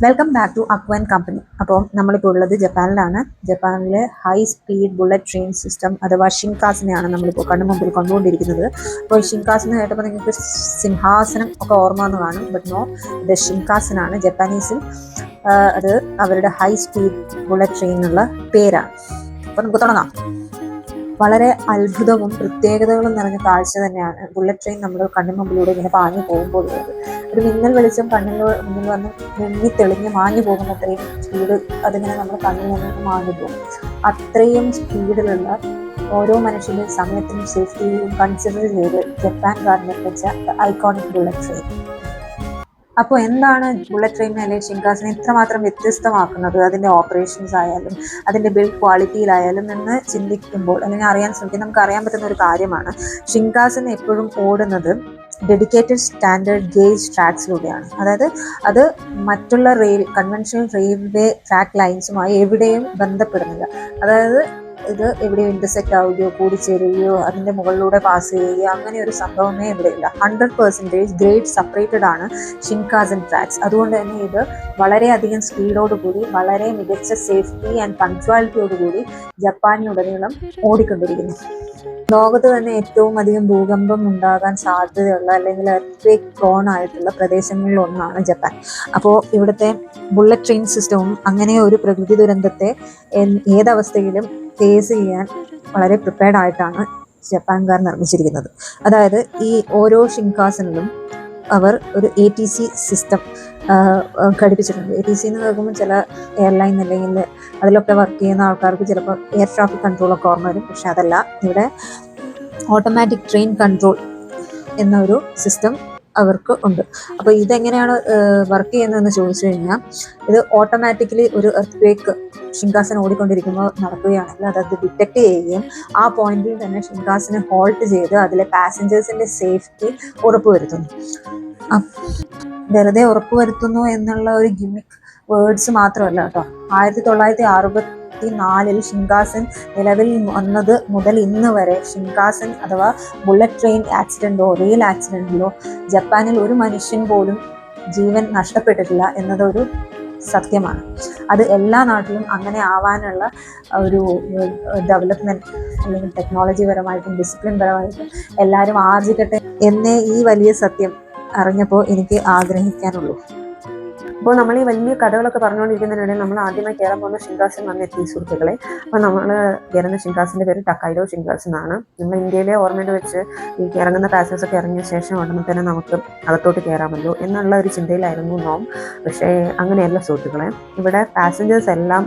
Welcome back to അക്വൻ company. അപ്പോൾ നമ്മളിപ്പോൾ ഉള്ളത് ജപ്പാനിലാണ്. ജപ്പാനിലെ high speed bullet train system അഥവാ ഷിൻകാസിനെയാണ് നമ്മളിപ്പോൾ കണ്ണുമുമ്പിൽ കണ്ടുകൊണ്ടിരിക്കുന്നത്. അപ്പോൾ ഷിൻകാസ് എന്ന് കേട്ടപ്പോൾ നിങ്ങൾക്ക് സിംഹാസനം ഒക്കെ ഓർമ്മ വന്ന് കാണും. ബട്ട് നോ, ഇത് ഷിൻകാസനാണ്. ജപ്പാനീസിൽ അത് അവരുടെ ഹൈ സ്പീഡ് ബുള്ളറ്റ് ട്രെയിൻ എന്നുള്ള പേരാണ്. അപ്പോൾ നമുക്ക് തുടങ്ങാം. വളരെ അത്ഭുതവും പ്രത്യേകതകളും നിറഞ്ഞ കാഴ്ച തന്നെയാണ് ബുള്ളറ്റ് ട്രെയിൻ നമ്മുടെ കണ്ണിന് മുമ്പിലൂടെ ഇങ്ങനെ പാഞ്ഞു പോകുമ്പോൾ ഒരു മിന്നൽ വെളിച്ചം കണ്ണിന് മുന്നിൽ വന്ന് മിന്നി തെളിഞ്ഞ് മാഞ്ഞു പോകുന്ന അത്രയും സ്പീഡ് അതിങ്ങനെ നമ്മുടെ കണ്ണിൽ നിന്ന് മാഞ്ഞു പോകും. അത്രയും സ്പീഡിലുള്ള ഓരോ മനുഷ്യന്റെ സമയത്തിനും സേഫ്റ്റിയും കൺസിഡർ ചെയ്ത് ജപ്പാൻകാർ നിർമ്മിച്ച ഐക്കോണിക് ബുള്ളറ്റ് ട്രെയിൻ. അപ്പോൾ എന്താണ് ബുള്ളറ്റ് ട്രെയിൻ അല്ലെങ്കിൽ ഷിൻകാസിനെ ഇത്രമാത്രം വ്യത്യസ്തമാക്കുന്നത്? അതിൻ്റെ ഓപ്പറേഷൻസ് ആയാലും അതിൻ്റെ ബിൽഡ് ക്വാളിറ്റിയിലായാലും എന്ന് ചിന്തിക്കുമ്പോൾ അല്ലെങ്കിൽ അറിയാൻ ശ്രമിക്കും നമുക്ക് അറിയാൻ പറ്റുന്ന ഒരു കാര്യമാണ്, ഷിൻകാസിന് എപ്പോഴും ഓടുന്നത് ഡെഡിക്കേറ്റഡ് സ്റ്റാൻഡേർഡ് ഗേജ് ട്രാക്സിലൂടെയാണ്. അതായത് അത് മറ്റുള്ള കൺവെൻഷണൽ റെയിൽവേ ട്രാക്ക് ലൈൻസുമായി എവിടെയും ബന്ധപ്പെടുന്നില്ല. അതായത് ഇത് എവിടെയോ ഇന്റർസെക്റ്റ് ആവുകയോ കൂടിച്ചേരുകയോ അതിൻ്റെ മുകളിലൂടെ പാസ് ചെയ്യുകയോ അങ്ങനെ ഒരു സംഭവമേ ഇവിടെയില്ല. 100% ഗ്രേഡ് സെപ്പറേറ്റഡ് ആണ് ഷിൻകാസൻ ട്രാക്സ്. അതുകൊണ്ട് തന്നെ ഇത് വളരെയധികം സ്പീഡോടുകൂടി വളരെ മികച്ച സേഫ്റ്റി ആൻഡ് പങ്ക്ച്വാലിറ്റിയോടുകൂടി ജപ്പാനിലുടനീളം ഓടിക്കൊണ്ടിരിക്കുന്നു. ലോകത്ത് തന്നെ ഏറ്റവും അധികം ഭൂകമ്പം ഉണ്ടാകാൻ സാധ്യതയുള്ള അല്ലെങ്കിൽ എർത്ത് പ്രോൺ ആയിട്ടുള്ള പ്രദേശങ്ങളിൽ ഒന്നാണ് ജപ്പാൻ. അപ്പോൾ ഇവിടുത്തെ ബുള്ളറ്റ് ട്രെയിൻ സിസ്റ്റവും അങ്ങനെ ഒരു പ്രകൃതി ദുരന്തത്തെ ഏതവസ്ഥയിലും ഫേസ് ചെയ്യാൻ വളരെ പ്രിപ്പയർഡ് ആയിട്ടാണ് ജപ്പാൻകാർ നിർമ്മിച്ചിരിക്കുന്നത്. അതായത് ഈ ഓരോ ഷിൻകാസനിലും അവർ ഒരു ATC സിസ്റ്റം ഘടിപ്പിച്ചിട്ടുണ്ട്. ATC എന്ന് കേൾക്കുമ്പോൾ ചില എയർലൈൻ അല്ലെങ്കിൽ അതിലൊക്കെ വർക്ക് ചെയ്യുന്ന ആൾക്കാർക്ക് ചിലപ്പോൾ എയർ ട്രാഫിക് കൺട്രോളൊക്കെ ഓർമ്മ വരും. പക്ഷെ അതല്ല, ഇവിടെ ഓട്ടോമാറ്റിക് ട്രെയിൻ കൺട്രോൾ എന്നൊരു സിസ്റ്റം അവർക്ക് ഉണ്ട്. അപ്പോൾ ഇതെങ്ങനെയാണ് വർക്ക് ചെയ്യുന്നതെന്ന് ചോദിച്ചു കഴിഞ്ഞാൽ, ഇത് ഓട്ടോമാറ്റിക്കലി ഒരു എർത്ത് ഷിൻകാസൻ ഓടിക്കൊണ്ടിരിക്കുമ്പോൾ നടക്കുകയാണെങ്കിൽ അത് ഡിറ്റക്ട് ചെയ്യുകയും ആ പോയിന്റിൽ തന്നെ ഷിൻകാസനെ ഹോൾട്ട് ചെയ്ത് അതിലെ പാസഞ്ചേഴ്സിന്റെ സേഫ്റ്റി ഉറപ്പുവരുത്തുന്നു. വെറുതെ ഉറപ്പുവരുത്തുന്നു എന്നുള്ള ഒരു ഗിമിക് വേർഡ്സ് മാത്രമല്ല കേട്ടോ. 1964 ഷിൻകാസൻ നിലവിൽ വന്നത് മുതൽ ഇന്ന് വരെ ഷിൻകാസൻ അഥവാ ബുള്ളറ്റ് ട്രെയിൻ ആക്സിഡന്റോ റെയിൽ ആക്സിഡന്റിലോ ജപ്പാനിൽ ഒരു മനുഷ്യൻ പോലും ജീവൻ നഷ്ടപ്പെട്ടിട്ടില്ല എന്നതൊരു സത്യമാണ്. അത് എല്ലാ നാട്ടിലും അങ്ങനെ ആവാനുള്ള ഒരു ഡെവലപ്മെന്റ് അല്ലെങ്കിൽ ടെക്നോളജി പരമായിട്ടും ഡിസിപ്ലിൻ പരമായിട്ടും എല്ലാവരും ആർജിക്കട്ടെ എന്നേ ഈ വലിയ സത്യം അറിഞ്ഞപ്പോൾ എനിക്ക് ആഗ്രഹിക്കാനുള്ളൂ. അപ്പോൾ നമ്മൾ ഈ വലിയ കഥകളൊക്കെ പറഞ്ഞുകൊണ്ടിരിക്കുന്നതിനിടയിൽ നമ്മൾ ആദ്യമായി കയറാൻ പോകുന്ന ഷിൻകാസൻ വന്നെത്തി സുഹൃത്തുക്കളെ. അപ്പോൾ നമ്മൾ കയറുന്ന ഷിൻകാസിൻ്റെ പേര് ടക്കൈഡോ ഷിൻകാസൻ ആണ്. നമ്മൾ ഇന്ത്യയിലെ ഓർമ്മയിൽ വെച്ച് ഈ ഇറങ്ങുന്ന പാസഞ്ചേഴ്സ് ഒക്കെ ഇറങ്ങിയ ശേഷം ഉടനെ തന്നെ നമുക്ക് അകത്തോട്ട് കയറാമല്ലോ എന്നുള്ള ഒരു ചിന്തയിലായിരുന്നു നോം. പക്ഷേ അങ്ങനെയല്ല സുഹൃത്തുക്കളെ. ഇവിടെ പാസഞ്ചേഴ്സ് എല്ലാം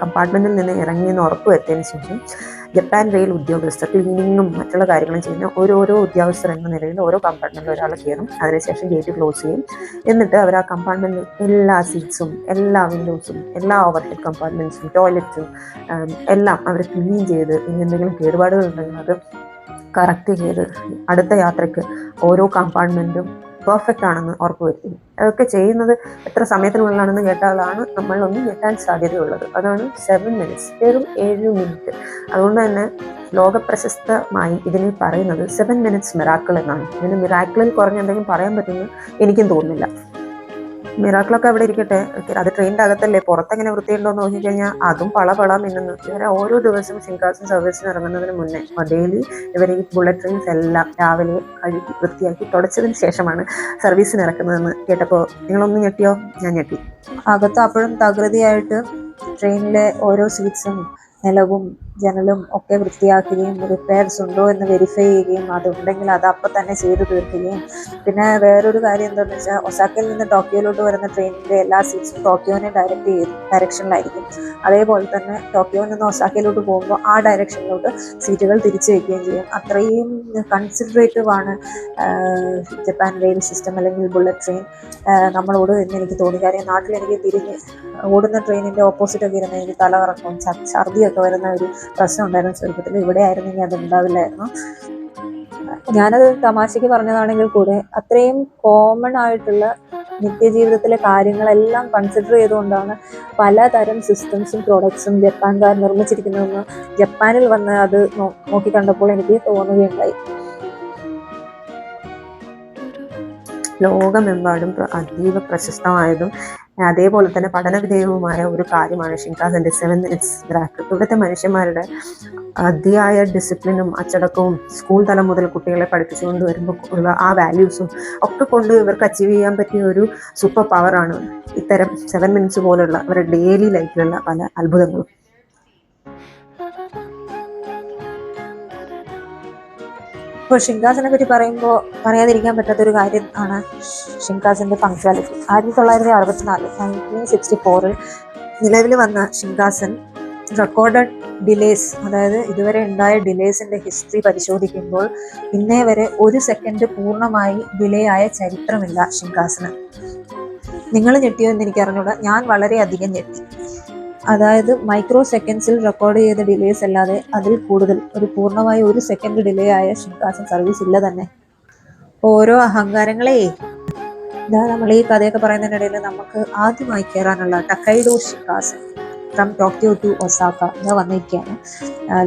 കമ്പാർട്ട്മെന്റിൽ നിന്ന് ഇറങ്ങിയെന്ന് ഉറപ്പ് വരുത്തിയതിനു ശേഷം ജപ്പാൻ റെയിൽ ഉദ്യോഗസ്ഥർ ക്ലീനിങ്ങും മറ്റുള്ള കാര്യങ്ങളും ചെയ്യുന്ന ഓരോരോ ഉദ്യോഗസ്ഥർ എന്ന നിലയിൽ ഓരോ കമ്പാർട്ട്മെന്റിൽ ഒരാൾ കയറും. അതിനുശേഷം ഗേറ്റ് ക്ലോസ് ചെയ്യും. എന്നിട്ട് അവർ ആ കമ്പാർട്ട്മെന്റിൽ എല്ലാ സീറ്റ്സും എല്ലാ വിൻഡോസും എല്ലാ ഓവർഹെഡ് കമ്പാർട്ട്മെന്റ്സും ടോയ്ലറ്റ്സും എല്ലാം അവർ ക്ലീൻ ചെയ്ത് ഇനി എന്തെങ്കിലും കേടുപാടുകൾ ഉണ്ടെങ്കിൽ അത് കറക്റ്റ് ചെയ്ത് അടുത്ത യാത്രയ്ക്ക് ഓരോ കമ്പാർട്ട്മെന്റും പെർഫെക്റ്റ് ആണെന്ന് ഉറപ്പുവരുത്തി. അതൊക്കെ ചെയ്യുന്നത് എത്ര സമയത്തിനുള്ളിലാണെന്ന് കേട്ടാലാണ് നമ്മളൊന്നും ഞെട്ടാൻ സാധ്യതയുള്ളത്. അതാണ് 7 മിനിറ്റ്സ്, വെറും 7 മിനിറ്റ്. അതുകൊണ്ട് തന്നെ ലോകപ്രശസ്തമായി ഇതിനെ പറയുന്നത് 7 മിനിറ്റ്സ് മിറാക്കിൾ എന്നാണ്. ഇതിന് മിറാക്കിളിൽ കുറഞ്ഞ എന്തെങ്കിലും പറയാൻ പറ്റുമെന്ന് എനിക്കും തോന്നുന്നില്ല. മിറാക്കിളൊക്കെ അവിടെ ഇരിക്കട്ടെ, അത് ട്രെയിനിൻ്റെ അകത്തല്ലേ, പുറത്തെങ്ങനെ വൃത്തിയുണ്ടോ എന്ന് നോക്കിക്കഴിഞ്ഞാൽ അതും പള മിന്നുന്നു. ഇവരെ ഓരോ ദിവസവും ഷിൻകാസൻ സർവീസിന് ഇറങ്ങുന്നതിന് മുന്നേ ഡെയിലി ഇവർ ഈ ബുള്ളറ്റ് ട്രെയിൻസ് എല്ലാം രാവിലെ കഴുകി വൃത്തിയാക്കി തുടച്ചതിന് ശേഷമാണ് സർവീസിന് ഇറക്കുന്നതെന്ന് കേട്ടപ്പോൾ നിങ്ങളൊന്നും ഞെട്ടിയോ? ഞാൻ ഞെട്ടി. അകത്ത് അപ്പോഴും തകൃതിയായിട്ട് ട്രെയിനിലെ ഓരോ സീറ്റ്സും നിലവും ജനലും ഒക്കെ വൃത്തിയാക്കുകയും റിപ്പയർസ് ഉണ്ടോ എന്ന് വെരിഫൈ ചെയ്യുകയും അതുണ്ടെങ്കിൽ അത് അപ്പം തന്നെ ചെയ്തു തീർക്കുകയും, പിന്നെ വേറൊരു കാര്യം എന്താണെന്ന് വെച്ചാൽ ഒസാക്കയിൽ നിന്ന് ടോക്കിയോയിലോട്ട് വരുന്ന ട്രെയിനിൻ്റെ എല്ലാ സീറ്റ്സും ടോക്കിയോനെ ഡയറക്ഷനിലായിരിക്കും. അതേപോലെ തന്നെ ടോക്കിയോയിൽ നിന്ന് ഒസാക്കയിലോട്ട് പോകുമ്പോൾ ആ ഡയറക്ഷനിലോട്ട് സീറ്റുകൾ തിരിച്ചു വയ്ക്കുകയും ചെയ്യും. അത്രയും കൺസിഡറേറ്റീവ് ആണ് ജപ്പാൻ റെയിൽ സിസ്റ്റം അല്ലെങ്കിൽ ബുള്ളറ്റ് ട്രെയിൻ നമ്മളോട് എന്ന് എനിക്ക് തോന്നി. കാര്യം നാട്ടിൽ എനിക്ക് തിരിഞ്ഞ് ഓടുന്ന ട്രെയിനിൻ്റെ ഓപ്പോസിറ്റൊക്കെ ഇരുന്ന് എനിക്ക് തലകറക്കും ഛർദിയൊക്കെ വരുന്ന ഒരു പ്രശ്നം ഉണ്ടായിരുന്നു ചെറുപ്പത്തിൽ. ഇവിടെ ആയിരുന്നെങ്കിൽ അത് ഉണ്ടാവില്ലായിരുന്നു. ഞാനത് തമാശയ്ക്ക് പറഞ്ഞതാണെങ്കിൽ കൂടെ അത്രയും കോമൺ ആയിട്ടുള്ള നിത്യജീവിതത്തിലെ കാര്യങ്ങളെല്ലാം കൺസിഡർ ചെയ്തുകൊണ്ടാണ് പലതരം സിസ്റ്റംസും പ്രോഡക്ട്സും ജപ്പാൻകാർ നിർമ്മിച്ചിരിക്കുന്നതെന്ന് ജപ്പാനിൽ വന്ന് അത് നോക്കി കണ്ടപ്പോൾ എനിക്ക് തോന്നുകയുണ്ടായി. ലോകമെമ്പാടും അതീവ പ്രശസ്തമായതും അതേപോലെ തന്നെ പഠനവിധേയവുമായ ഒരു കാര്യമാണ് ഷിൻകാസന്റെ 7 മിനിറ്റ്സ് മിറാക്കിൾ. ഇവിടുത്തെ മനുഷ്യന്മാരുടെ അതിയായ ഡിസിപ്ലിനും അച്ചടക്കവും സ്കൂൾ തലം മുതൽ കുട്ടികളെ പഠിപ്പിച്ചുകൊണ്ട് വരുമ്പോൾ ഉള്ള ആ വാല്യൂസും ഒക്കെ കൊണ്ട് ഇവർക്ക് അച്ചീവ് ചെയ്യാൻ പറ്റിയ ഒരു സൂപ്പർ പവറാണ് ഇത്തരം 7 മിനിറ്റ്സ് പോലുള്ള അവരുടെ ഡെയിലി ലൈഫിലുള്ള പല അത്ഭുതങ്ങളും. ഇപ്പോൾ ഷിൻകാസിനെ പറ്റി പറയുമ്പോൾ പറയാതിരിക്കാൻ പറ്റാത്തൊരു കാര്യം ആണ് ഷിൻകാസിന്റെ പങ്ക്ച്വാലിറ്റി. 1964 1964 നിലവിൽ വന്ന ഷിൻകാസൻ റെക്കോർഡഡ് ഡിലേസ്, അതായത് ഇതുവരെ ഉണ്ടായ ഡിലേസിന്റെ ഹിസ്റ്ററി പരിശോധിക്കുമ്പോൾ ഇന്നേ വരെ 1 സെക്കൻഡ് പൂർണ്ണമായി ഡിലേ ആയ ചരിത്രമില്ല ഷിൻകാസന്. നിങ്ങൾ ഞെട്ടിയോ എന്ന് എനിക്ക് അറിഞ്ഞൂടാ, ഞാൻ വളരെയധികം ഞെട്ടി. അതായത് മൈക്രോ സെക്കൻഡ്സിൽ റെക്കോർഡ് ചെയ്ത ഡിലേസ് അല്ലാതെ അതിൽ കൂടുതൽ ഒരു പൂർണ്ണമായി 1 സെക്കൻഡ് ഡിലേ ആയ ഷിൻകാസൻ സർവീസ് ഇല്ല തന്നെ. ഓരോ അഹങ്കാരങ്ങളെ ഇതാ നമ്മൾ ഈ കഥയൊക്കെ പറയുന്നതിനിടയിൽ നമുക്ക് ആദ്യമായി കയറാനുള്ള ടക്കൈഡോ ഷിൻകാസൻ ഫ്രം ടോക്കിയോ ടു ഒസാക്ക ഇതാ വന്നിരിക്കുകയാണ്.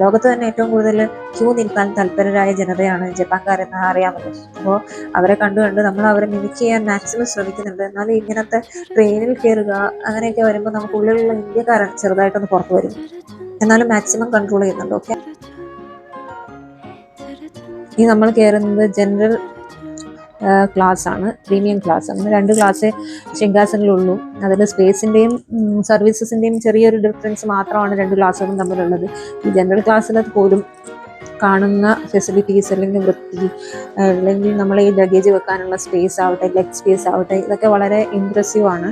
ലോകത്ത് തന്നെ ഏറ്റവും കൂടുതൽ ക്യൂ നിൽക്കാൻ തൽപരരായ ജനതയാണ് ജപ്പാൻകാരെന്ന് അറിയാമല്ലോ. അപ്പോൾ അവരെ കണ്ട് നമ്മൾ അവരെ മിമിക് ചെയ്യാൻ മാക്സിമം ശ്രമിക്കുന്നുണ്ട്. എന്നാലും ഇങ്ങനത്തെ ട്രെയിനിൽ കയറുക അങ്ങനെയൊക്കെ വരുമ്പോൾ നമുക്ക് ഉള്ളിലുള്ള ഇന്ത്യക്കാരൻ ചെറുതായിട്ടൊന്ന് പുറത്തു വരും. എന്നാലും മാക്സിമം കൺട്രോൾ ചെയ്യുന്നുണ്ട്. ഓക്കെ, ഈ നമ്മൾ കയറുന്നത് ജനറൽ ക്ലാസ് ആണ്, പ്രീമിയം ക്ലാസ്. അങ്ങനെ 2 ക്ലാസ് ഷിൻകാസനിലുള്ളൂ. അതിൽ സ്പേസിൻ്റെയും സർവീസസിൻ്റെയും ചെറിയൊരു ഡിഫറൻസ് മാത്രമാണ് 2 ക്ലാസ്സുകളും തമ്മിലുള്ളത്. ഈ ജനറൽ ക്ലാസ്സിലത് പോലും കാണുന്ന ഫെസിലിറ്റീസ് അല്ലെങ്കിൽ വൃത്തി, അല്ലെങ്കിൽ നമ്മൾ ഈ ലഗേജ് വെക്കാനുള്ള സ്പേസ് ആവട്ടെ, ലെഗ് സ്പേസ് ആവട്ടെ, ഇതൊക്കെ വളരെ ഇംപ്രസീവ് ആണ്.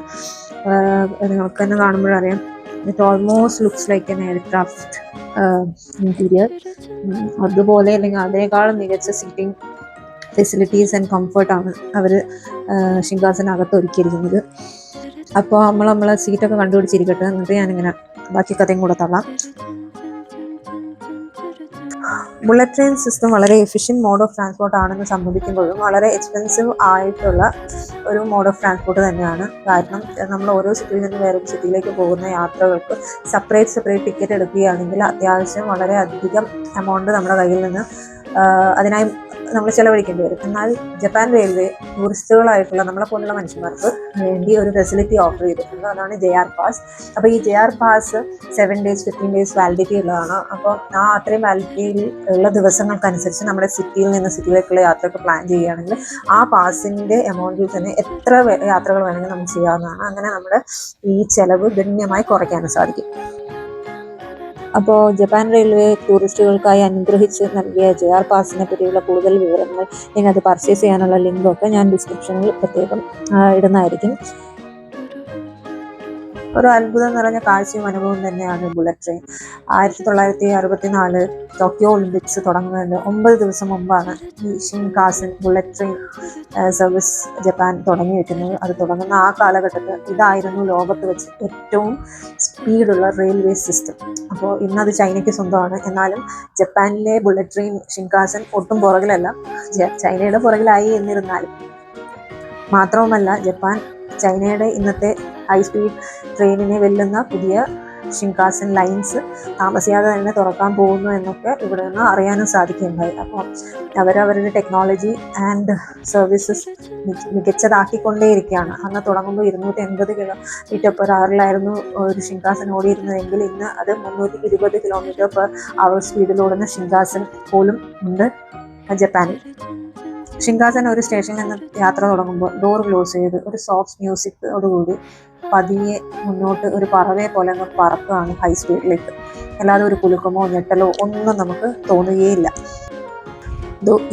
നിങ്ങൾക്ക് തന്നെ കാണുമ്പോഴറിയാം, it almost looks like an aircraft interior. അതുപോലെ അല്ലെങ്കിൽ അതിനേക്കാളും മികച്ച സീറ്റിംഗ് ഫെസിലിറ്റീസ് ആൻഡ് കംഫർട്ടാണ് അവർ ഷിൻകാസനകത്ത് ഒരുക്കിയിരിക്കുന്നത്. അപ്പോൾ നമ്മളെ സീറ്റൊക്കെ കണ്ടുപിടിച്ചിരിക്കട്ടെ, എന്നിട്ട് ഞാനിങ്ങനെ ബാക്കി കഥയും കൂടെ തള്ളാം. ബുള്ളറ്റ് ട്രെയിൻ സിസ്റ്റം വളരെ എഫിഷ്യൻറ്റ് മോഡ് ഓഫ് ട്രാൻസ്പോർട്ട് ആണെന്ന് സംബന്ധിക്കുമ്പോഴും വളരെ എക്സ്പെൻസീവ് ആയിട്ടുള്ള ഒരു മോഡ് ഓഫ് ട്രാൻസ്പോർട്ട് തന്നെയാണ്. കാരണം നമ്മൾ ഓരോ സിറ്റിയിൽ നിന്ന് വേറൊരു സിറ്റിയിലേക്ക് പോകുന്ന യാത്രകൾക്ക് സെപ്പറേറ്റ് ടിക്കറ്റ് എടുക്കുകയാണെങ്കിൽ അത്യാവശ്യം വളരെ അധികം എമൗണ്ട് നമ്മുടെ കയ്യിൽ നിന്ന് അതിനായി നമ്മൾ ചിലവഴിക്കേണ്ടി വരും. എന്നാൽ ജപ്പാൻ റെയിൽവേ ടൂറിസ്റ്റുകളായിട്ടുള്ള നമ്മളെ പോലുള്ള മനുഷ്യന്മാർക്ക് വേണ്ടി ഒരു ഫെസിലിറ്റി ഓഫർ ചെയ്തിട്ടുണ്ട്. അതാണ് JR പാസ്. അപ്പോൾ ഈ JR pass 7 days 15 days validity ഉള്ളതാണ്. അപ്പോൾ ആ അത്രയും വാലിഡിറ്റിയിൽ ഉള്ള ദിവസങ്ങൾക്കനുസരിച്ച് നമ്മുടെ സിറ്റിയിൽ നിന്ന് സിറ്റിയിലേക്കുള്ള യാത്രയൊക്കെ പ്ലാൻ ചെയ്യുകയാണെങ്കിൽ ആ പാസിൻ്റെ എമൗണ്ടിൽ തന്നെ എത്ര യാത്രകൾ വേണമെങ്കിൽ നമുക്ക് ചെയ്യാവുന്നതാണ്. അങ്ങനെ നമ്മുടെ ഈ ചെലവ് ഗണ്യമായി കുറയ്ക്കാനും സാധിക്കും. അപ്പോൾ ജപ്പാൻ റെയിൽവേ ടൂറിസ്റ്റുകൾക്കായി അനുഗ്രഹിച്ച് നൽകിയ JR പാസിനെ പറ്റിയുള്ള കൂടുതൽ വിവരങ്ങൾ, നിങ്ങൾ അത് പർച്ചേസ് ചെയ്യാനുള്ള ലിങ്കൊക്കെ ഞാൻ ഡിസ്ക്രിപ്ഷനിൽ പ്രത്യേകം ഇടുന്നതായിരിക്കും. ഒരു അത്ഭുതം നിറഞ്ഞ കാഴ്ചയും അനുഭവം തന്നെയാണ് ബുള്ളറ്റ് ട്രെയിൻ. 1964 ടോക്കിയോ ഒളിമ്പിക്സ് തുടങ്ങുന്നതിന് 9 ദിവസം മുമ്പാണ് ഈ ഷിൻകാസൻ ബുള്ളറ്റ് ട്രെയിൻ സർവീസ് ജപ്പാൻ തുടങ്ങി വെക്കുന്നത്. അത് തുടങ്ങുന്ന ആ കാലഘട്ടത്തിൽ ഇതായിരുന്നു ലോകത്ത് വെച്ച് ഏറ്റവും സ്പീഡുള്ള റെയിൽവേ സിസ്റ്റം. അപ്പോൾ ഇന്നത് ചൈനയ്ക്ക് സ്വന്തമാണ്. എന്നാലും ജപ്പാനിലെ ബുള്ളറ്റ് ട്രെയിൻ ഷിൻകാസൻ ഒട്ടും പുറകിലല്ല, ചൈനയുടെ പുറകിലായി എന്നിരുന്നാലും. മാത്രവുമല്ല, ജപ്പാൻ ചൈനയുടെ ഇന്നത്തെ ഹൈ സ്പീഡ് ട്രെയിനിനെ വെല്ലുന്ന പുതിയ ഷിൻകാസൻ ലൈൻസ് താമസിയാതെ തന്നെ തുറക്കാൻ പോകുന്നു എന്നൊക്കെ ഇവിടെ നിന്ന് അറിയാനും സാധിക്കുകയുണ്ടായി. അപ്പോൾ അവരവരുടെ ടെക്നോളജി ആൻഡ് സർവീസസ് മികച്ചതാക്കിക്കൊണ്ടേയിരിക്കുകയാണ്. അന്ന് തുടങ്ങുമ്പോൾ 280 km/h ഒരു ഷിൻകാസൻ ഓടിയിരുന്നതെങ്കിൽ ഇന്ന് അത് 320 km/h സ്പീഡിലോടുന്ന ഷിൻകാസൻ പോലും ഉണ്ട് ജപ്പാനിൽ. ഷിൻകാസൻ ഒരു സ്റ്റേഷനിൽ നിന്ന് യാത്ര തുടങ്ങുമ്പോൾ ഡോർ ക്ലോസ് ചെയ്ത് ഒരു സോഫ്റ്റ് മ്യൂസിക്കോടുകൂടി പതിയെ മുന്നോട്ട് ഒരു പറവയെ പോലെ അങ്ങ് പറക്കുകയാണ് ഹൈ സ്പീഡിലേക്ക്. അല്ലാതെ ഒരു കുലുക്കമോ ഞെട്ടലോ ഒന്നും നമുക്ക് തോന്നുകയില്ല.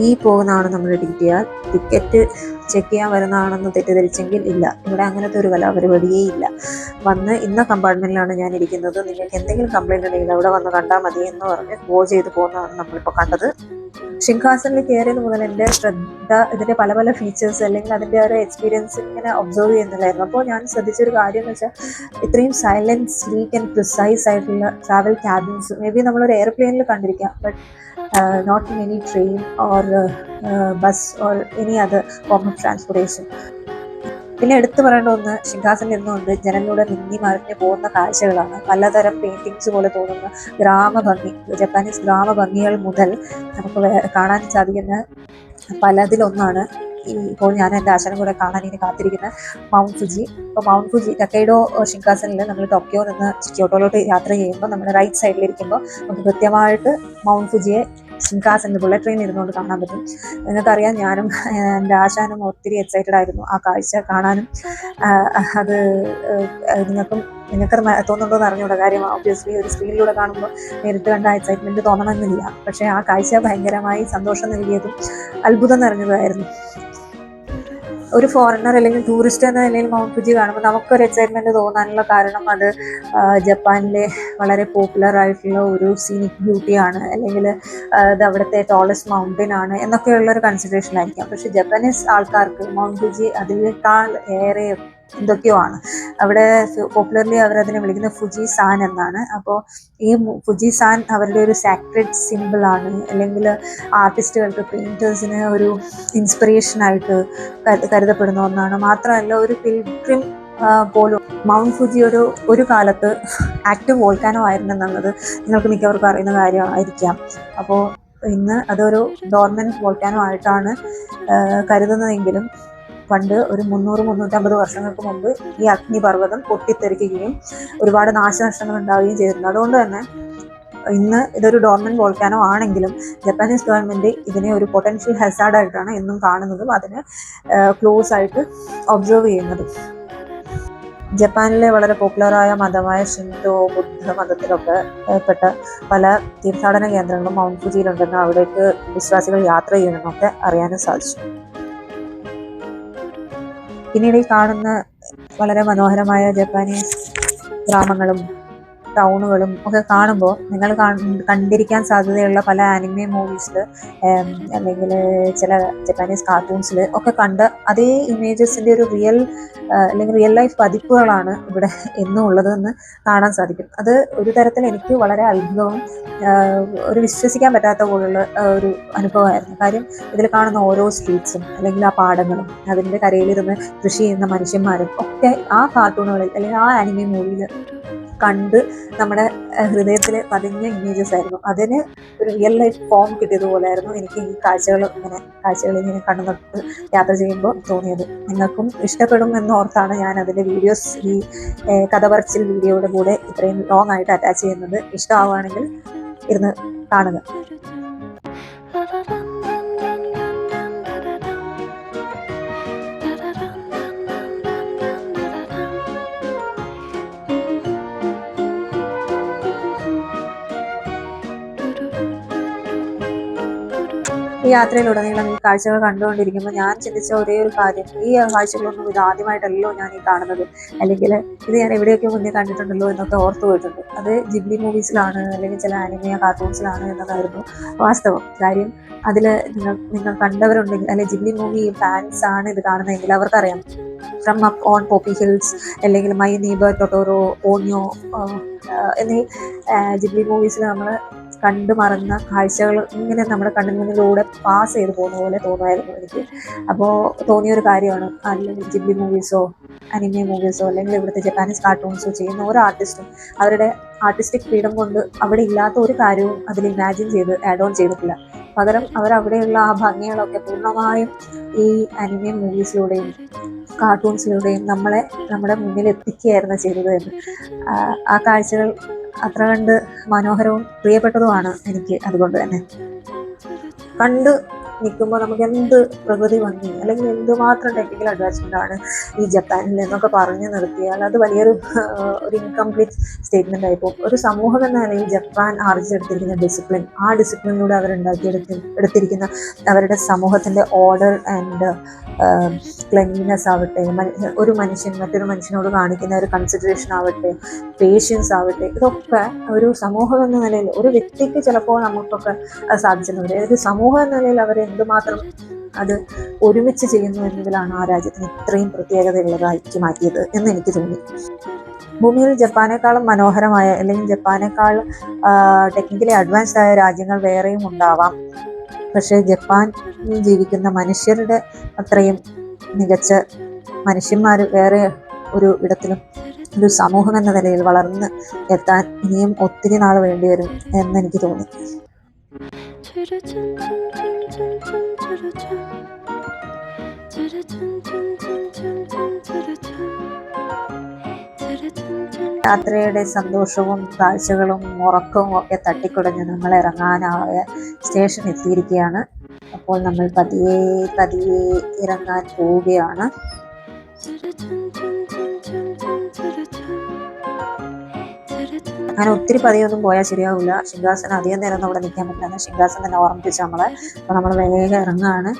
ഈ പോകുന്നതാണ് നമ്മുടെ ടിക്കറ്റ് ചെക്ക് ചെയ്യാൻ വരുന്നതാണെന്ന് തെറ്റിദ്ധരിച്ചെങ്കിൽ ഇല്ല, ഇവിടെ അങ്ങനത്തെ ഒരു കലാപരിപാടിയേ ഇല്ല. വന്ന് ഇന്ന കമ്പാർട്ട്മെന്റിലാണ് ഞാൻ ഇരിക്കുന്നത്, നിങ്ങൾക്ക് എന്തെങ്കിലും കംപ്ലൈന്റ് ഉണ്ടെങ്കിൽ അവിടെ വന്ന് കണ്ടാൽ മതി എന്ന് പറഞ്ഞ് ഗോ ചെയ്ത് പോകുന്നതാണ് നമ്മളിപ്പോൾ കണ്ടത്. ഷിൻകാസനിൽ കയറിയത് മുതൽ എൻ്റെ ശ്രദ്ധ ഇതിൻ്റെ പല ഫീച്ചേഴ്സ് അല്ലെങ്കിൽ അതിൻ്റെ ഒരു എക്സ്പീരിയൻസ് ഇങ്ങനെ ഒബ്സർവ് ചെയ്യുന്നില്ലായിരുന്നു. അപ്പോൾ ഞാൻ ശ്രദ്ധിച്ചൊരു കാര്യം എന്ന് വെച്ചാൽ ഇത്രയും സൈലൻറ്റ്, സ്ലീക്ക് ആൻഡ് പ്രിസൈസ് ആയിട്ടുള്ള ട്രാവൽ ക്യാബിൻസ് മേ ബി നമ്മളൊരു എയർപ്ലെയിനിൽ കണ്ടിരിക്കാം, but not in any train or bus or any other form of transportation. പിന്നെ എടുത്തു പറയേണ്ട ഒന്ന്, ഷിൻകാസനിൽ ഇരുന്നുകൊണ്ട് ജനലിലൂടെ മിന്നി മറിഞ്ഞു പോകുന്ന കാഴ്ചകളാണ്. പലതരം പെയിന്റിങ്സ് പോലെ തോന്നുന്ന ഗ്രാമഭംഗി, ജപ്പാനീസ് ഗ്രാമഭംഗികൾ മുതൽ നമുക്ക് കാണാൻ സാധിക്കുന്ന പലതിലൊന്നാണ് ഇപ്പോൾ ഞാൻ എൻ്റെ ആശാനും കൂടെ കാണാൻ ഇനി കാത്തിരിക്കുന്ന മൗണ്ട് ഫുജി. അപ്പോൾ മൗണ്ട് ഫുജി ടൊക്കൈഡോ ഷിൻകാസനിൽ നമ്മൾ ടോക്കിയോ നിന്ന് ക്യോട്ടോയിലോട്ട് യാത്ര ചെയ്യുമ്പോൾ നമ്മൾ റൈറ്റ് സൈഡിലിരിക്കുമ്പോൾ നമുക്ക് കൃത്യമായിട്ട് മൗണ്ട് ഫുജിയെ ഷിൻകാസനിൽ ബുള്ളറ്റ് ട്രെയിൻ ഇരുന്നുകൊണ്ട് കാണാൻ പറ്റും. നിങ്ങൾക്കറിയാം, ഞാനും എൻ്റെ ആശാനും ഒത്തിരി എക്സൈറ്റഡ് ആയിരുന്നു ആ കാഴ്ച കാണാനും. അത് നിങ്ങൾക്ക് തോന്നുന്നുണ്ടോ എന്ന് അറിഞ്ഞൂടെ. കാര്യം ഓബ്വിയസ്ലി ഒരു സ്ക്രീനിലൂടെ കാണുമ്പോൾ നേരിട്ട് കണ്ട എക്സൈറ്റ്മെന്റ് തോന്നണമെന്നില്ല. പക്ഷേ ആ കാഴ്ച ഭയങ്കരമായി സന്തോഷം നൽകിയതും അത്ഭുതം നിറഞ്ഞതായിരുന്നു. ഒരു ഫോറിനർ അല്ലെങ്കിൽ ടൂറിസ്റ്റ് എന്ന നിലയിൽ മൗണ്ട് ഫുജി കാണുമ്പോൾ നമുക്കൊരു എക്സൈറ്റ്മെന്റ് തോന്നാനുള്ള കാരണം അത് ജപ്പാനിലെ വളരെ പോപ്പുലർ ആയിട്ടുള്ള ഒരു സീനിക് ബ്യൂട്ടിയാണ്, അല്ലെങ്കിൽ അത് അവിടുത്തെ ടോളസ്റ്റ് മൗണ്ടൻ ആണ് എന്നൊക്കെയുള്ളൊരു കൺസിഡറേഷനായിരിക്കാം. പക്ഷെ ജപ്പാനീസ് ആൾക്കാർക്ക് മൗണ്ട് ഫുജി അതിനേക്കാൾ ഏറെ എന്തൊക്കെയോ ആണ്. അവിടെ പോപ്പുലർലി അവരതിനെ വിളിക്കുന്നത് ഫുജി സാൻ എന്നാണ്. അപ്പോൾ ഈ ഫുജി സാൻ അവരുടെ ഒരു സാക്രഡ് സിമ്പിൾ ആണ്, അല്ലെങ്കിൽ ആർട്ടിസ്റ്റുകൾക്ക്, പെയിൻറ്റേഴ്സിന് ഒരു ഇൻസ്പിറേഷനായിട്ട് കരുതപ്പെടുന്ന ഒന്നാണ്. മാത്രമല്ല ഒരു പിൽഗ്രിം പോലും മൗണ്ട് ഫുജി ഒരു കാലത്ത് ആക്റ്റീവ് വോൾക്കാനോ ആയിരുന്നെന്നുള്ളത് നിങ്ങൾക്ക് മിക്കവർക്കും അറിയുന്ന കാര്യമായിരിക്കാം. അപ്പോൾ ഇന്ന് അതൊരു ഡോർമെന്റ് വോൾക്കാനോ ആയിട്ടാണ് കരുതുന്നതെങ്കിലും പണ്ട് ഒരു 300-350 വർഷങ്ങൾക്ക് മുമ്പ് ഈ അഗ്നിപർവ്വതം പൊട്ടിത്തെറിക്കുകയും ഒരുപാട് നാശനഷ്ടങ്ങൾ ഉണ്ടാവുകയും ചെയ്തിട്ടുണ്ട്. അതുകൊണ്ട് തന്നെ ഇന്ന് ഇതൊരു ഡോർമെന്റ് വോൾക്കാനോ ആണെങ്കിലും ജപ്പാനീസ് ഗവൺമെന്റ് ഇതിനെ ഒരു പൊട്ടൻഷ്യൽ ഹസാർഡായിട്ടാണ് എന്നും കാണുന്നതും അതിന് ക്ലോസ് ആയിട്ട് ഒബ്സർവ് ചെയ്യുന്നതും. ജപ്പാനിലെ വളരെ പോപ്പുലറായ മതമായ ഷിൻഡോ ബുദ്ധ മതത്തിലൊക്കെ പെട്ട പല തീർത്ഥാടന കേന്ദ്രങ്ങളും മൗണ്ട് ഫുജിയിലുണ്ടെന്നും അവിടേക്ക് വിശ്വാസികൾ യാത്ര ചെയ്യുമെന്നൊക്കെ അറിയാനും സാധിച്ചു. പിന്നീട് ഈ കാണുന്ന വളരെ മനോഹരമായ ജപ്പാനീസ് ഗ്രാമങ്ങളും ടൗണുകളും ഒക്കെ കാണുമ്പോൾ നിങ്ങൾ കണ്ടിരിക്കാൻ സാധ്യതയുള്ള പല ആനിമെ മൂവീസിൽ അല്ലെങ്കിൽ ചില ജപ്പാനീസ് കാർട്ടൂൺസിൽ ഒക്കെ കണ്ട അതേ ഇമേജസിൻ്റെ ഒരു റിയൽ ലൈഫ് പതിപ്പുകളാണ് ഇവിടെ എന്നും ഉള്ളതെന്ന് കാണാൻ സാധിക്കും. അത് ഒരു തരത്തിൽ എനിക്ക് വളരെ അത്ഭുതവും ഒരു വിശ്വസിക്കാൻ പറ്റാത്ത പോലുള്ള ഒരു അനുഭവമായിരുന്നു. കാര്യം ഇതിൽ കാണുന്ന ഓരോ സ്ട്രീറ്റ്സും അല്ലെങ്കിൽ ആ പാടങ്ങളും അതിൻ്റെ കരയിലിരുന്ന് കൃഷി ചെയ്യുന്ന മനുഷ്യന്മാരും ഒക്കെ ആ കാർട്ടൂണുകളിൽ അല്ലെങ്കിൽ ആ ആനിമെ മൂവിയിൽ കണ്ട് നമ്മുടെ ഹൃദയത്തിൽ പതിഞ്ഞ ഇമേജസ് ആയിരുന്നു. അതിന് ഒരു റിയൽ ലൈഫ് ഫോം കിട്ടിയതുപോലെയായിരുന്നു എനിക്ക് ഈ കാഴ്ചകളിങ്ങനെ കണ്ണു നട്ട് യാത്ര ചെയ്യുമ്പോൾ തോന്നിയത്. നിങ്ങൾക്കും ഇഷ്ടപ്പെടും എന്നോർത്താണ് ഞാൻ അതിൻ്റെ വീഡിയോസ് ഈ കഥ പറച്ചിൽ വീഡിയോയുടെ കൂടെ ഇത്രയും ലോങ് ആയിട്ട് അറ്റാച്ച് ചെയ്യുന്നത്. ഇഷ്ടമാവുകയാണെങ്കിൽ ഇരുന്ന് കാണുക. ഈ യാത്രയിലുടനീളം ഈ കാഴ്ചകൾ കണ്ടുകൊണ്ടിരിക്കുമ്പോൾ ഞാൻ ചിന്തിച്ച ഒരേ ഒരു കാര്യം, ഈ കാഴ്ചകളൊന്നും ഇത് ആദ്യമായിട്ടല്ലോ ഞാൻ ഈ കാണുന്നത്, അല്ലെങ്കിൽ ഇത് ഞാൻ എവിടെയൊക്കെ മുന്നേ കണ്ടിട്ടുണ്ടല്ലോ എന്നൊക്കെ ഓർത്തു പോയിട്ടുണ്ട്. അത് ജിബ്ലി മൂവീസിലാണ് അല്ലെങ്കിൽ ചില ആനിമയ കാർട്ടൂൺസിലാണ് എന്നതായിരുന്നു വാസ്തവം. കാര്യം അതിൽ നിങ്ങൾ കണ്ടവരുണ്ടെങ്കിൽ, അല്ലെങ്കിൽ ജിബ്ലി മൂവി ഫാൻസ് ആണ് ഇത് കാണുന്നതെങ്കിൽ അവർക്കറിയാം from up on Poppy Hills, അല്ലെങ്കിൽ മൈ നെയ്ബർ ടൊട്ടോറോ, ഓണിയോ എന്നീ ജിബ്ലി മൂവീസിൽ നമ്മൾ കണ്ടു മറന്ന കാഴ്ചകൾ ഇങ്ങനെ നമ്മുടെ കണ്ണിൽ മുന്നിലൂടെ പാസ് ചെയ്ത് പോകുന്ന പോലെ തോന്നുമായിരുന്നു എനിക്ക്. അപ്പോൾ തോന്നിയൊരു കാര്യമാണ്, അല്ലെങ്കിൽ ജിബ്ലി മൂവീസോ അനിമെ മൂവീസോ അല്ലെങ്കിൽ ഇവിടുത്തെ ജപ്പാനീസ് കാർട്ടൂൺസോ ചെയ്യുന്ന ഓരോ ആർട്ടിസ്റ്റും അവരുടെ ആർട്ടിസ്റ്റിക് ഫ്രീഡം കൊണ്ട് അവിടെ ഇല്ലാത്ത ഒരു കാര്യവും അതിൽ ഇമാജിൻ ചെയ്ത് ആഡ് ഓൺ ചെയ്തിട്ടില്ല. പകരം അവരവിടെയുള്ള ആ ഭംഗികളൊക്കെ പൂർണ്ണമായും ഈ അനിമെ മൂവീസിലൂടെയും കാർട്ടൂൺസിലൂടെയും നമ്മുടെ മുന്നിൽ എത്തിക്കുകയായിരുന്നു ചെയ്തത് എന്ന്. ആ കാഴ്ചകൾ അത്ര കണ്ട് മനോഹരവും പ്രിയപ്പെട്ടതുമാണ് എനിക്ക്. അതുകൊണ്ട് തന്നെ കണ്ട് നിൽക്കുമ്പോൾ നമുക്ക് എന്ത് പ്രകൃതി ഭംഗി, അല്ലെങ്കിൽ എന്തുമാത്രം ടെക്നിക്കൽ അഡ്വാൻസ്മെൻ്റ് ആണ് ഈ ജപ്പാനിൽ എന്നൊക്കെ പറഞ്ഞു നിർത്തിയാൽ അത് വലിയൊരു ഇൻകംപ്ലീറ്റ് സ്റ്റേറ്റ്മെൻ്റ് ആയിപ്പോൾ. ഒരു സമൂഹം എന്ന നിലയിൽ ജപ്പാൻ ആർജിച്ചെടുത്തിരിക്കുന്ന ഡിസിപ്ലിൻ, ആ ഡിസിപ്ലിനിലൂടെ എടുത്തിരിക്കുന്ന അവരുടെ സമൂഹത്തിൻ്റെ ഓർഡർ ആൻഡ് ക്ലെൻലിനെസ് ആവട്ടെ, ഒരു മനുഷ്യൻ മറ്റൊരു മനുഷ്യനോട് കാണിക്കുന്ന ഒരു കൺസിഡറേഷൻ ആവട്ടെ, പേഷ്യൻസ് ആവട്ടെ, ഇതൊക്കെ ഒരു സമൂഹം എന്ന നിലയിൽ ഒരു വ്യക്തിക്ക് ചിലപ്പോൾ നമുക്കൊക്കെ സാധിച്ചിട്ടുണ്ട്. ഒരു സമൂഹം എന്ന നിലയിൽ അവർ എന്തുമാത്രം അത് ഒരുമിച്ച് ചെയ്യുന്നു എന്നതിലാണ് ആ രാജ്യത്തിന് ഇത്രയും പ്രത്യേകതയുള്ളതാക്കി മാറ്റിയത് എന്ന് എനിക്ക് തോന്നി. ഭൂമിയിൽ ജപ്പാനേക്കാളും മനോഹരമായ അല്ലെങ്കിൽ ജപ്പാനേക്കാൾ ടെക്നിക്കലി അഡ്വാൻസ്ഡ് ആയ രാജ്യങ്ങൾ വേറെയും ഉണ്ടാവാം. പക്ഷേ ജപ്പാനിൽ ജീവിക്കുന്ന മനുഷ്യരുടെ അത്രയും മികച്ച മനുഷ്യന്മാർ വേറെ ഒരു ഇടത്തിലും ഒരു സമൂഹം എന്ന നിലയിൽ വളർന്ന് എത്താൻ ഇനിയും ഒത്തിരി നാൾ വേണ്ടി വരും എന്നെനിക്ക് തോന്നി. യാത്രയുടെ സന്തോഷവും കാഴ്ചകളും ഉറക്കവും ഒക്കെ തട്ടിക്കുടഞ്ഞ് നമ്മൾ ഇറങ്ങാനായ സ്റ്റേഷൻ എത്തിയിരിക്കുകയാണ്. അപ്പോൾ നമ്മൾ പതിയെ പതിയെ ഇറങ്ങാൻ പോവുകയാണ്. അങ്ങനെ ഒത്തിരി പതിയൊന്നും പോയാൽ ശരിയാവില്ല. ഷിങ്കാസൻ അധികം നേരം അവിടെ നിൽക്കാൻ പറ്റില്ല. ഷിങ്കാസൻ തന്നെ ഓർമ്മിപ്പിച്ച് നമ്മളെ. അപ്പോൾ നമ്മൾ വേഗം ഇറങ്ങുകയാണ്.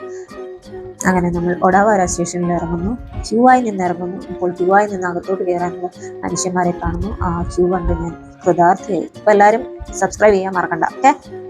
അങ്ങനെ നമ്മൾ ഒഡാവാര സ്റ്റേഷനിൽ ഇറങ്ങുന്നു. ക്യൂവായി നിന്ന് ഇറങ്ങുന്നു. ഇപ്പോൾ ക്യൂവായി നിന്ന് അകത്തോട്ട് കയറാനുള്ള മനുഷ്യന്മാരെ കാണുന്നു. ആ ക്യൂ കണ്ട് ഞാൻ കൃതാർത്ഥയായി. അപ്പോൾ എല്ലാവരും സബ്സ്ക്രൈബ് ചെയ്യാൻ മറക്കണ്ട. ഓക്കെ.